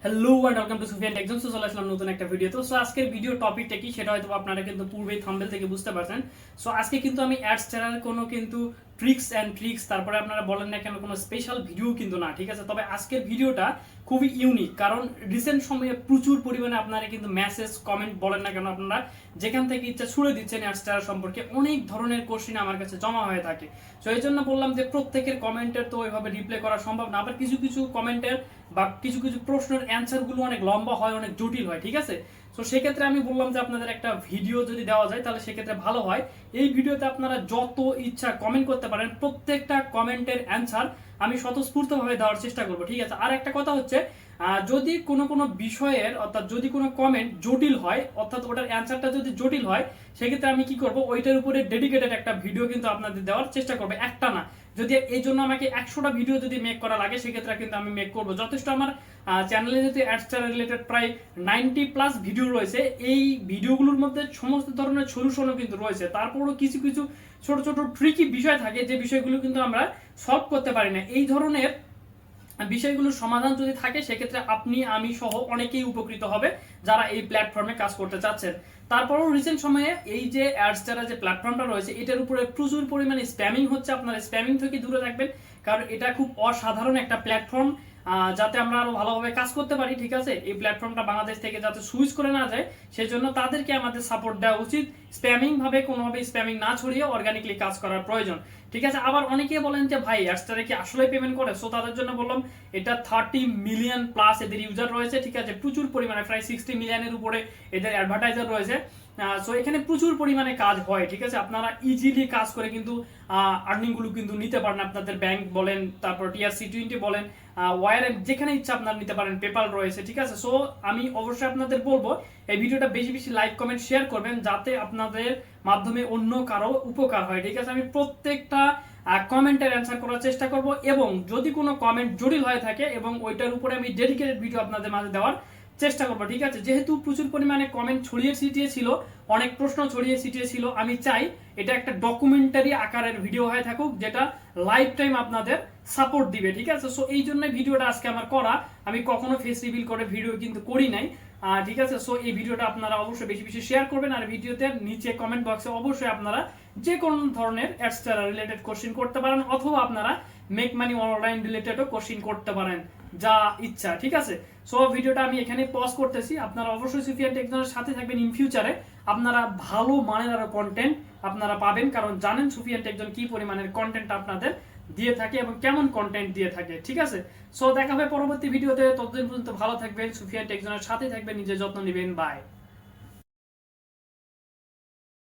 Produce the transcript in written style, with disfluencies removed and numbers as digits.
Hello and welcome to Sufian tech zone. So চলে আসলাম নতুন একটা ভিডিও। তো আজকের ভিডিও টপিকটা কি সেটা হয়তো আপনারা কিন্তু পূর্বেই থাম্বনেল থেকে বুঝতে পারছেন। সো আজকে কিন্তু আমি অ্যাডস ছাড়ার কোনো কিন্তু ট্রিক্স তারপরে আপনারা বলেন না কেন কোনো স্পেশাল ভিডিও কিন্তু না, ঠিক আছে। তবে আজকের ভিডিওটা খুবই ইউনিক, কারণ রিসেন্ট সময়ে প্রচুর পরিমাণে আপনারা কিন্তু মেসেজ কমেন্ট বলেন না কেন আপনারা যেখান থেকে ইচ্ছা ছুড়ে দিচ্ছেন অ্যাডস ছাড়া সম্পর্কে অনেক ধরনের কোশ্চেন আমার কাছে জমা হয়ে থাকে। সো এই জন্য বললাম যে প্রত্যেকের কমেন্টের তো ওইভাবে রিপ্লাই করা সম্ভব না, আবার কিছু কিছু কমেন্টের বা কিছু কিছু প্রশ্নের অ্যান্সারগুলো অনেক লম্বা হয়, অনেক জটিল হয়, ঠিক আছে। তো সেক্ষেত্রে আমি বললাম যে আপনাদের একটা ভিডিও যদি দেওয়া যায় তাহলে সেক্ষেত্রে ভালো হয়। এই ভিডিওতে আপনারা যত ইচ্ছা কমেন্ট করতে পারেন, প্রত্যেকটা কমেন্টের অ্যান্সার আমি স্বতঃস্ফূর্তভাবে দেওয়ার চেষ্টা করবো, ঠিক আছে। আর একটা কথা হচ্ছে, যদি কোনো বিষয়ের অর্থাৎ যদি কোনো কমেন্ট জটিল হয় অর্থাৎ ওটার অ্যান্সারটা যদি জটিল হয়, সেক্ষেত্রে আমি কি করব, ওইটার উপরে ডেডিকেটেড একটা ভিডিও কিন্তু আপনাদের দেওয়ার চেষ্টা করবো, একটা না। যদি এই জন্য আমাকে 100টা ভিডিও যদি মেক করা লাগে সেক্ষেত্রে কিন্তু আমি মেক করব। যথেষ্ট আমার চ্যানেলে যদি অ্যাডস রিলেটেড প্রায় 90+ ভিডিও রয়েছে, এই ভিডিওগুলোর মধ্যে সমস্ত ধরনের সলিউশনও কিন্তু রয়েছে। তারপরও কিছু কিছু ছোট ছোট ট্রিকি বিষয় থাকে যে বিষয়গুলো কিন্তু আমরা সলভ করতে পারি না। এই ধরনের বিষয়গুলোর সমাধান যদি থাকে সেক্ষেত্রে আপনি আমি সহ অনেকেই উপকৃত হবে যারা এই প্ল্যাটফর্মে কাজ করতে চাচ্ছেন। তারপরও রিসেন্ট সময়ে এই যে অ্যাডস যারা যে প্ল্যাটফর্মটা রয়েছে এটার উপরে প্রচুর পরিমাণে স্প্যামিং হচ্ছে। আপনারা স্প্যামিং থেকে দূরে থাকবেন, কারণ এটা খুব অসাধারণ একটা প্ল্যাটফর্ম, যাতে আমরা আরো ভালোভাবে কাজ করতে পারি, ঠিক আছে। এই প্ল্যাটফর্মটা বাংলাদেশ থেকে যাতে সুইচ করে না যায় সেজন্য তাদেরকে আমাদের সাপোর্ট দেওয়া উচিত। স্প্যামিং ভাবে কোনোভাবে স্প্যামিং না ছড়িয়ে অর্গানিকলি কাজ করার প্রয়োজন, ঠিক আছে। আবার অনেকে বলেন যে ভাই অ্যাডসটারে কি আসলে পেমেন্ট করে? সো তাদের জন্য বললাম এটা 30 মিলিয়ন প্লাস এদের ইউজার রয়েছে, ঠিক আছে। প্রচুর পরিমাণে প্রায় 60 মিলিয়নের উপরে এদের অ্যাডভার্টাইজার রয়েছে। সো এখানে প্রচুর পরিমাণে কাজ হয়, ঠিক আছে। আপনারা ইজিলি কাজ করে কিন্তু আর্নিং গুলো কিন্তু নিতে পারেন। আপনাদের ব্যাংক বলেন, তারপর TRC20 বলেন, ওয়ার যেখানে ইচ্ছা আপনারা নিতে পারেন, পেপাল রয়েছে, ঠিক আছে। সো আমি অবশ্যই আপনাদের বলবো এই ভিডিওটা বেশি বেশি লাইক কমেন্ট শেয়ার করবেন যাতে আপনাদের মাধ্যমে অন্য কারো উপকার হয়, ঠিক আছে। আমি প্রত্যেকটা কমেন্টের অ্যান্সার করার চেষ্টা করব, এবং যদি কোনো কমেন্ট জটিল হয়ে থাকে এবং ওইটার উপরে আমি ডেডিকেটেড ভিডিও আপনাদের মাঝে দেওয়ার চেষ্টা করবো, ঠিক আছে। যেহেতু প্রচুর পরিমাণে কমেন্ট ছড়িয়ে ছিটিয়ে ছিল, অনেক প্রশ্ন ছড়িয়ে ছিটিয়ে ছিল, আমি চাই এটা একটা ডকুমেন্টারি আকারের ভিডিও হয়ে থাকুক যেটা লাইফ টাইম আপনাদের সাপোর্ট দিবে, ঠিক আছে। সো এই জন্য ভিডিওটা আজকে আমার করা। আমি কখনো ফেস রিভিল করে ভিডিও কিন্তু করি নাই, ঠিক আছে। সো এই ভিডিওটা আপনারা অবশ্যই বেশি বেশি শেয়ার করবেন, আর ভিডিওতে নিচে কমেন্ট বক্সে অবশ্যই আপনারা যে কোনো ধরনের অ্যাডস রিলেটেড কোশ্চেন করতে পারেন, অথবা আপনারা মেক মানি অনলাইন রিলেটেডও কোশ্চেন করতে পারেন, যা ইচ্ছা, ঠিক আছে। সো ভিডিওটা আমি এখানে পজ করতেছি। আপনারা অবশ্যই সুফিয়ান টেক জোনের সাথে থাকবেন। ইন ফিউচারে আপনারা ভালো মানের আরো কন্টেন্ট আপনারা পাবেন, কারণ জানেন সুফিয়ান টেক জোন কি পরিমাণের কন্টেন্ট আপনাদের দিয়ে থাকে এবং কেমন কন্টেন্ট দিয়ে থাকে, ঠিক আছে। সো দেখা হবে পরবর্তী ভিডিওতে। ততদিন পর্যন্ত ভালো থাকবেন, সুফিয়ান টেক জোনের সাথে থাকবেন, নিজের যত্ন নেবেন। বাই।